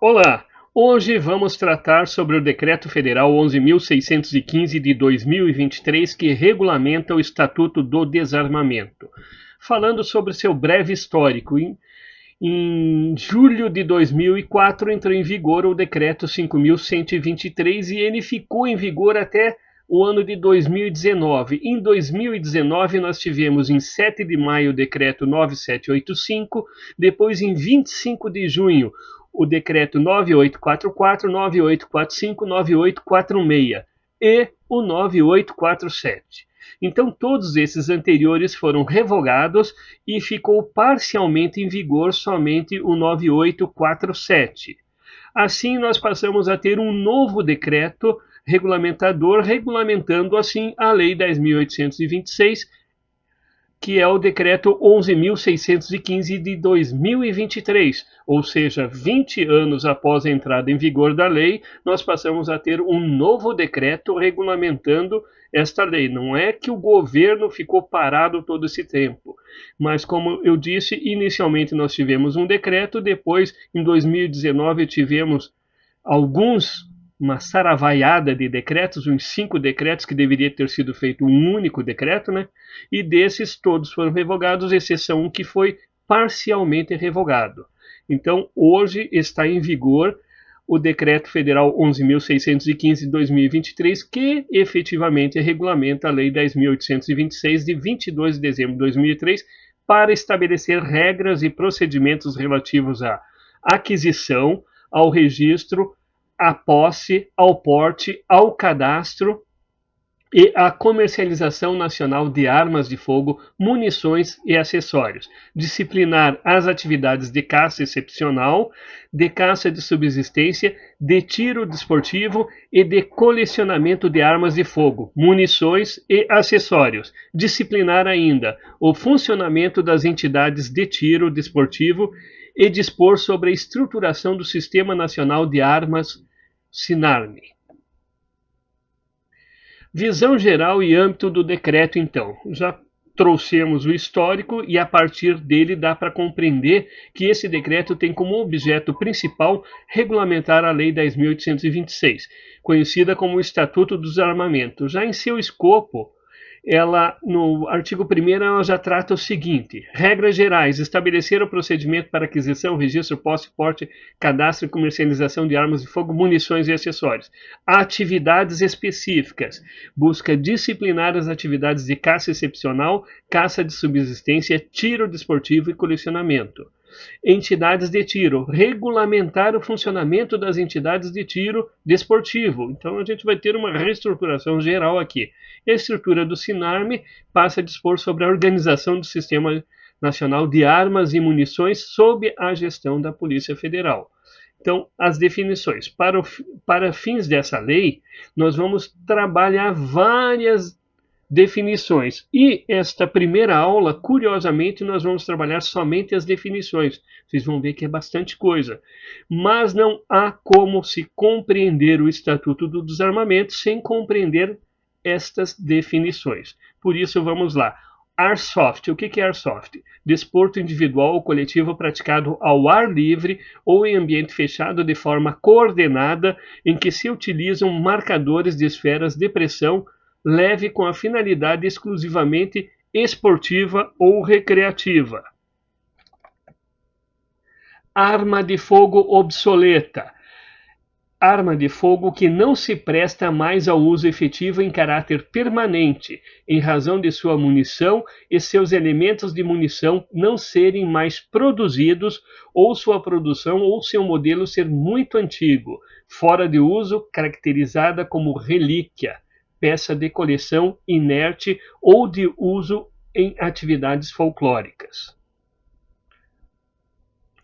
Olá! Hoje vamos tratar sobre o Decreto Federal 11.615 de 2023, que regulamenta o Estatuto do Desarmamento. Falando sobre seu breve histórico, em julho de 2004 entrou em vigor o Decreto 5.123 e ele ficou em vigor até o ano de 2019. Em 2019 nós tivemos em 7 de maio o Decreto 9785, depois em 25 de junho o Decreto 9844, 9845, 9846 e o 9847. Então, todos esses anteriores foram revogados e ficou parcialmente em vigor somente o 9847. Assim, nós passamos a ter um novo decreto regulamentador, regulamentando assim a Lei 10.826, que é o decreto 11.615 de 2023, ou seja, 20 anos após a entrada em vigor da lei, nós passamos a ter um novo decreto regulamentando esta lei. Não é que o governo ficou parado todo esse tempo, mas como eu disse, inicialmente nós tivemos um decreto, depois em 2019 tivemos uma saravaiada de decretos, uns 5 decretos que deveria ter sido feito um único decreto, né? E desses todos foram revogados, exceção um que foi parcialmente revogado. Então, hoje está em vigor o Decreto Federal 11.615 de 2023, que efetivamente regulamenta a Lei 10.826 de 22 de dezembro de 2003, para estabelecer regras e procedimentos relativos à aquisição, ao registro, à posse, ao porte, ao cadastro e à comercialização nacional de armas de fogo, munições e acessórios. Disciplinar as atividades de caça excepcional, de caça de subsistência, de tiro desportivo e de colecionamento de armas de fogo, munições e acessórios. Disciplinar ainda o funcionamento das entidades de tiro desportivo e dispor sobre a estruturação do Sistema Nacional de Armas, SINARME. Visão geral e âmbito do decreto, então. Já trouxemos o histórico e a partir dele dá para compreender que esse decreto tem como objeto principal regulamentar a Lei 10.826, conhecida como o Estatuto dos Armamentos. Já em seu escopo, ela, no artigo 1º, ela já trata o seguinte: regras gerais, estabelecer o procedimento para aquisição, registro, posse, porte, cadastro e comercialização de armas de fogo, munições e acessórios. Atividades específicas, busca disciplinar as atividades de caça excepcional, caça de subsistência, tiro desportivo e colecionamento. Entidades de tiro, regulamentar o funcionamento das entidades de tiro desportivo. Então a gente vai ter uma reestruturação geral aqui. A estrutura do SINARME passa a dispor sobre a organização do Sistema Nacional de Armas e Munições sob a gestão da Polícia Federal. Então, as definições. Para fins dessa lei, nós vamos trabalhar várias definições. E esta primeira aula, curiosamente, nós vamos trabalhar somente as definições. Vocês vão ver que é bastante coisa. Mas não há como se compreender o Estatuto do Desarmamento sem compreender estas definições. Por isso, vamos lá. Airsoft. O que é Airsoft? Desporto individual ou coletivo praticado ao ar livre ou em ambiente fechado de forma coordenada, em que se utilizam marcadores de esferas de pressão leve com a finalidade exclusivamente esportiva ou recreativa. Arma de fogo obsoleta. Arma de fogo que não se presta mais ao uso efetivo em caráter permanente, em razão de sua munição e seus elementos de munição não serem mais produzidos, ou sua produção ou seu modelo ser muito antigo, fora de uso, caracterizada como relíquia, peça de coleção inerte ou de uso em atividades folclóricas.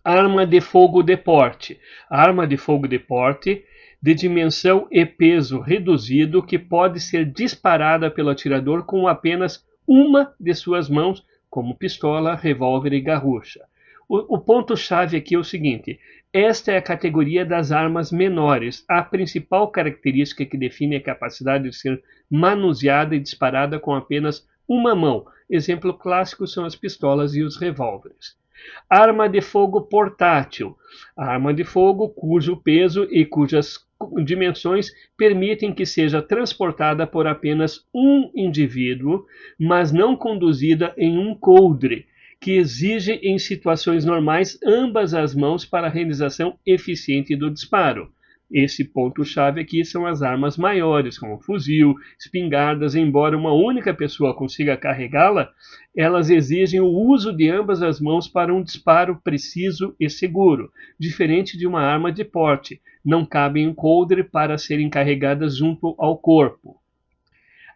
Arma de fogo de porte. Arma de fogo de porte de dimensão e peso reduzido que pode ser disparada pelo atirador com apenas uma de suas mãos, como pistola, revólver e garrucha. O ponto-chave aqui é o seguinte: esta é a categoria das armas menores. A principal característica que define a capacidade de ser manuseada e disparada com apenas uma mão. Exemplo clássico são as pistolas e os revólveres. Arma de fogo portátil. Arma de fogo cujo peso e cujas dimensões permitem que seja transportada por apenas um indivíduo, mas não conduzida em um coldre, que exige em situações normais ambas as mãos para a realização eficiente do disparo. Esse ponto-chave aqui são as armas maiores, como fuzil, espingardas. Embora uma única pessoa consiga carregá-la, elas exigem o uso de ambas as mãos para um disparo preciso e seguro, diferente de uma arma de porte. Não cabem em coldre para serem carregadas junto ao corpo.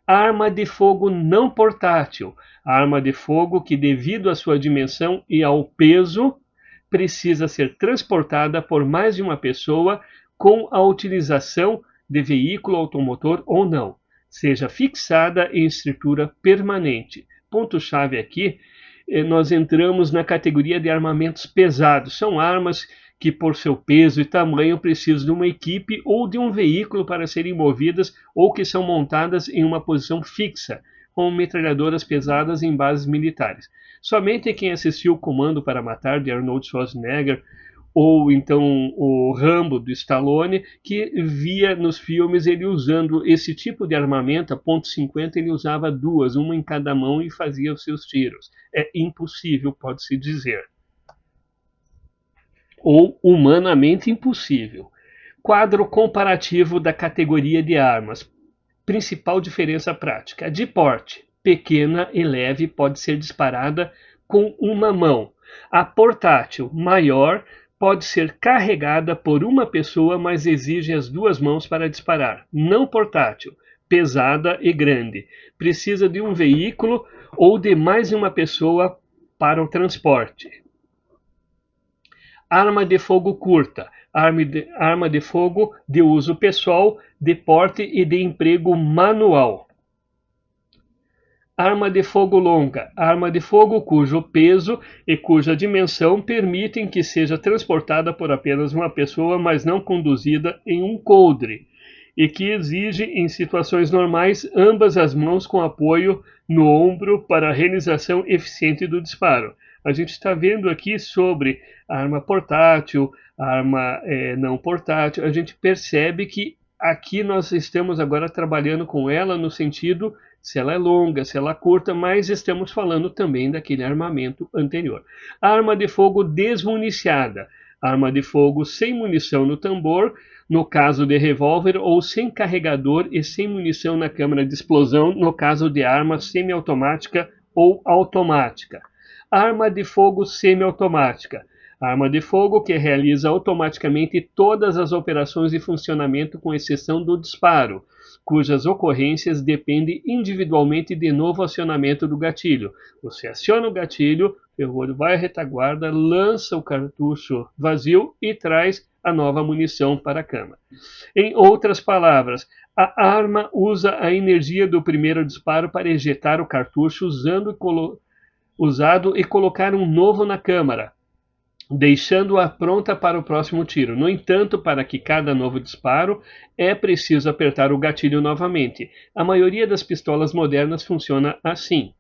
Arma de fogo não portátil. Arma de fogo que, devido à sua dimensão e ao peso, precisa ser transportada por mais de uma pessoa com a utilização de veículo automotor ou não, seja fixada em estrutura permanente. Ponto-chave aqui, nós entramos na categoria de armamentos pesados. São armas que, por seu peso e tamanho, precisam de uma equipe ou de um veículo para serem movidas ou que são montadas em uma posição fixa, como metralhadoras pesadas em bases militares. Somente quem assistiu o Comando para Matar, de Arnold Schwarzenegger, ou então o Rambo, do Stallone, que via nos filmes ele usando esse tipo de armamento. A .50 ele usava duas, uma em cada mão, e fazia os seus tiros. É impossível, pode-se dizer. Ou humanamente impossível. Quadro comparativo da categoria de armas. Principal diferença prática. De porte, pequena e leve, pode ser disparada com uma mão. A portátil, maior, pode ser carregada por uma pessoa, mas exige as duas mãos para disparar. Não portátil, pesada e grande. Precisa de um veículo ou de mais de uma pessoa para o transporte. Arma de fogo curta. Arma de fogo de uso pessoal, de porte e de emprego manual. Arma de fogo longa. Arma de fogo cujo peso e cuja dimensão permitem que seja transportada por apenas uma pessoa, mas não conduzida em um coldre, e que exige, em situações normais, ambas as mãos com apoio no ombro para a realização eficiente do disparo. A gente está vendo aqui sobre arma portátil, arma não portátil. A gente percebe que aqui nós estamos agora trabalhando com ela no sentido se ela é longa, se ela é curta, mas estamos falando também daquele armamento anterior. Arma de fogo desmuniciada. Arma de fogo sem munição no tambor, no caso de revólver, ou sem carregador e sem munição na câmara de explosão, no caso de arma semiautomática ou automática. Arma de fogo semiautomática. Arma de fogo que realiza automaticamente todas as operações de funcionamento, com exceção do disparo, cujas ocorrências dependem individualmente de novo acionamento do gatilho. Você aciona o gatilho, o ferrolho vai à retaguarda, lança o cartucho vazio e traz a nova munição para a cama. Em outras palavras, a arma usa a energia do primeiro disparo para ejetar o cartucho usado e colocar um novo na câmara, deixando-a pronta para o próximo tiro. No entanto, para que cada novo disparo, é preciso apertar o gatilho novamente. A maioria das pistolas modernas funciona assim.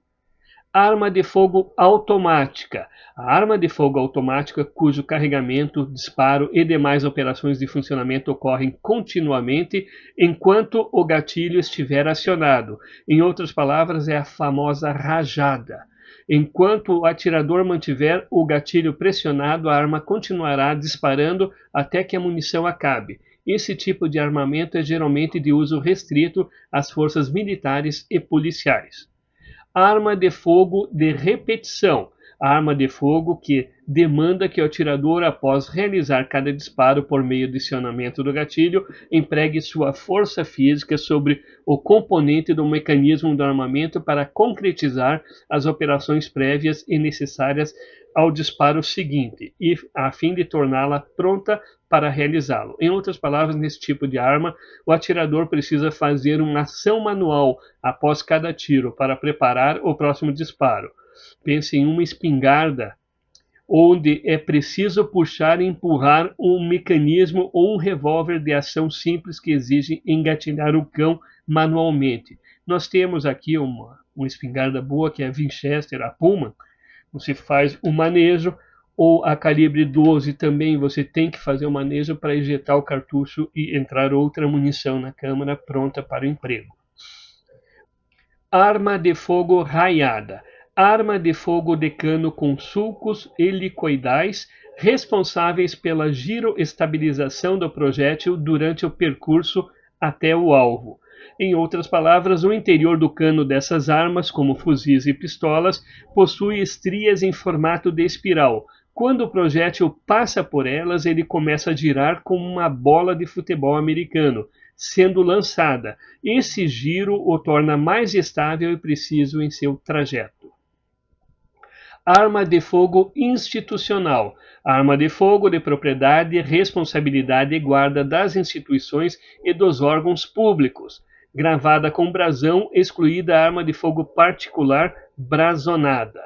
Arma de fogo automática. A arma de fogo automática, cujo carregamento, disparo e demais operações de funcionamento ocorrem continuamente enquanto o gatilho estiver acionado. Em outras palavras, é a famosa rajada. Enquanto o atirador mantiver o gatilho pressionado, a arma continuará disparando até que a munição acabe. Esse tipo de armamento é geralmente de uso restrito às forças militares e policiais. Arma de fogo de repetição. A arma de fogo que demanda que o atirador, após realizar cada disparo por meio do acionamento do gatilho, empregue sua força física sobre o componente do mecanismo do armamento para concretizar as operações prévias e necessárias ao disparo seguinte, e a fim de torná-la pronta para realizá-lo. Em outras palavras, nesse tipo de arma, o atirador precisa fazer uma ação manual após cada tiro para preparar o próximo disparo. Pense em uma espingarda, onde é preciso puxar e empurrar um mecanismo, ou um revólver de ação simples que exige engatilhar o cão manualmente. Nós temos aqui uma espingarda boa, que é a Winchester, a Pullman. Você faz o manejo, ou a calibre 12 também você tem que fazer o manejo para ejetar o cartucho e entrar outra munição na câmara pronta para o emprego. Arma de fogo raiada. Arma de fogo de cano com sulcos helicoidais responsáveis pela giroestabilização do projétil durante o percurso até o alvo. Em outras palavras, o interior do cano dessas armas, como fuzis e pistolas, possui estrias em formato de espiral. Quando o projétil passa por elas, ele começa a girar como uma bola de futebol americano, sendo lançada. Esse giro o torna mais estável e preciso em seu trajeto. Arma de fogo institucional. Arma de fogo de propriedade, responsabilidade e guarda das instituições e dos órgãos públicos. Gravada com brasão, excluída a arma de fogo particular brazonada.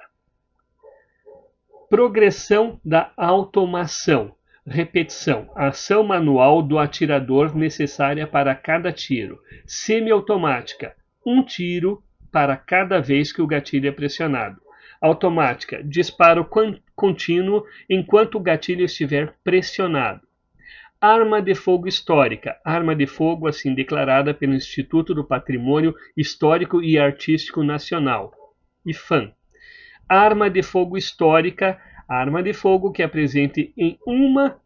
Progressão da automação. Repetição. Ação manual do atirador necessária para cada tiro. Semiautomática. Um tiro para cada vez que o gatilho é pressionado. Automática. Disparo contínuo enquanto o gatilho estiver pressionado. Arma de fogo histórica. Arma de fogo assim declarada pelo Instituto do Patrimônio Histórico e Artístico Nacional, IPHAN. Arma de fogo histórica, arma de fogo que apresente em uma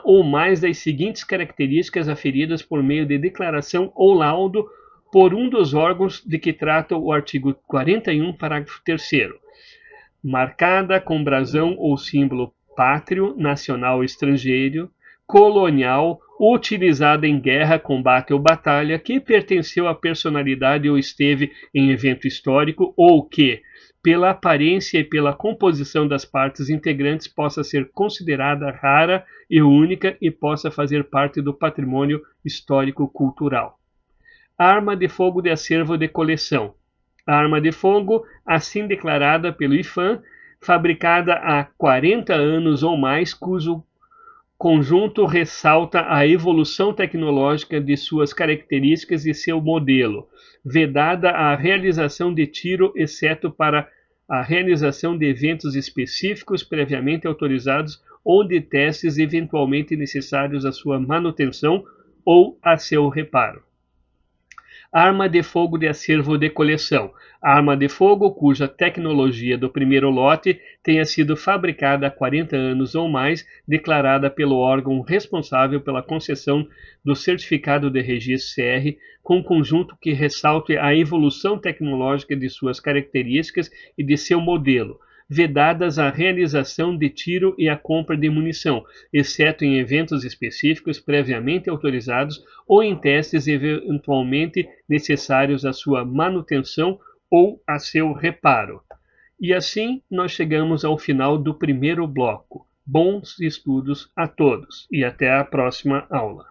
ou mais das seguintes características aferidas por meio de declaração ou laudo por um dos órgãos de que trata o artigo 41, parágrafo 3º. Marcada com brasão ou símbolo pátrio, nacional ou estrangeiro, colonial, utilizada em guerra, combate ou batalha, que pertenceu à personalidade ou esteve em evento histórico, ou que, pela aparência e pela composição das partes integrantes, possa ser considerada rara e única e possa fazer parte do patrimônio histórico-cultural. Arma de fogo de acervo de coleção. Arma de fogo, assim declarada pelo IPHAN, fabricada há 40 anos ou mais, cujo conjunto ressalta a evolução tecnológica de suas características e seu modelo, vedada a realização de tiro, exceto para a realização de eventos específicos previamente autorizados ou de testes eventualmente necessários à sua manutenção ou a seu reparo. Arma de fogo de acervo de coleção. Arma de fogo cuja tecnologia do primeiro lote tenha sido fabricada há 40 anos ou mais, declarada pelo órgão responsável pela concessão do certificado de registro CR, com conjunto que ressalte a evolução tecnológica de suas características e de seu modelo, vedadas a realização de tiro e a compra de munição, exceto em eventos específicos previamente autorizados ou em testes eventualmente necessários à sua manutenção ou a seu reparo. E assim nós chegamos ao final do primeiro bloco. Bons estudos a todos e até a próxima aula.